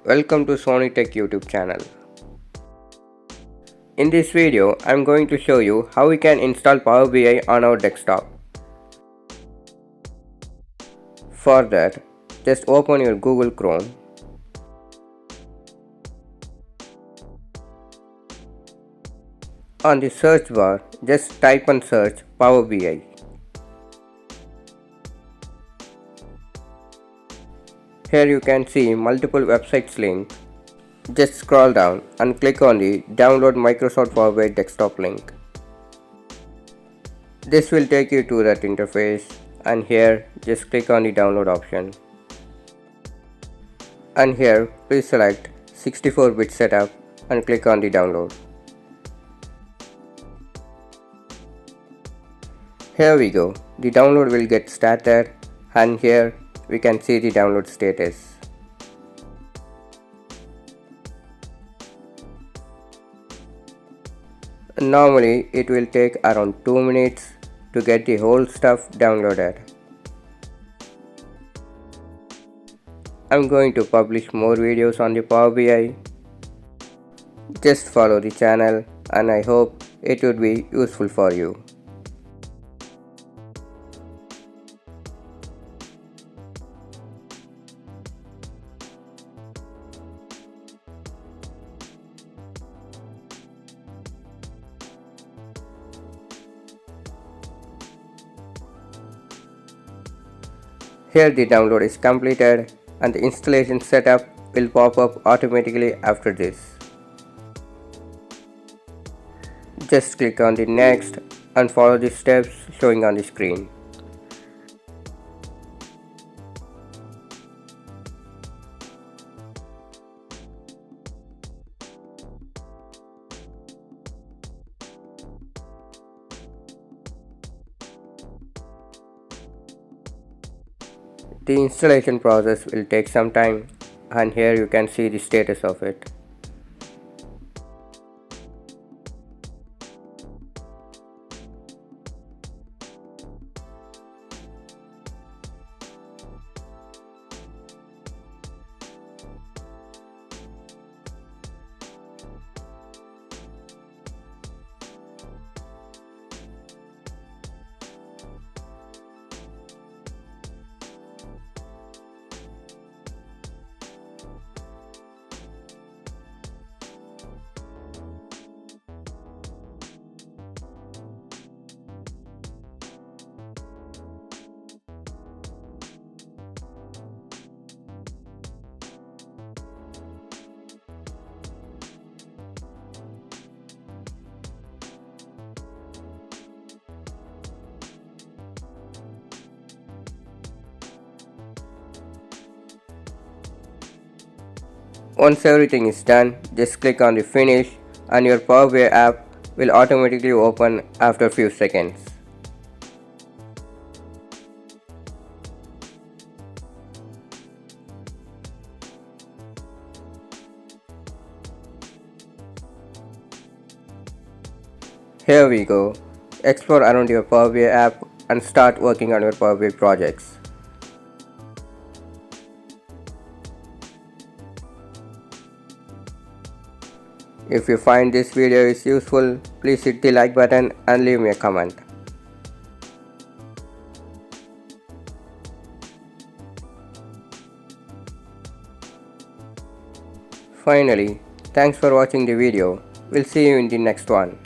Welcome to Sony Tech YouTube channel. In this video, I am going to show you how we can install Power BI on our desktop. For that, just open your Google Chrome. On the search bar, just type and search Power BI. Here you can see multiple websites link. Just scroll down and click on the Download Microsoft Power BI desktop link. This will take you to that interface, and here just click on the download option. And here please select 64-bit setup and click on the download. Here we go, the download will get started, and here we can see the download status. Normally it will take around 2 minutes to get the whole stuff downloaded. I'm going to publish more videos on the Power BI. Just follow the channel and I hope it would be useful for you. Here the download is completed and the installation setup will pop up automatically after this. Just click on the next and follow the steps showing on the screen. The installation process will take some time, and here you can see the status of it. Once everything is done, just click on the finish and your Power BI app will automatically open after a few seconds. Here we go. Explore around your Power BI app and start working on your Power BI projects. If you find this video is useful, please hit the like button and leave me a comment. Finally, thanks for watching the video. We'll see you in the next one.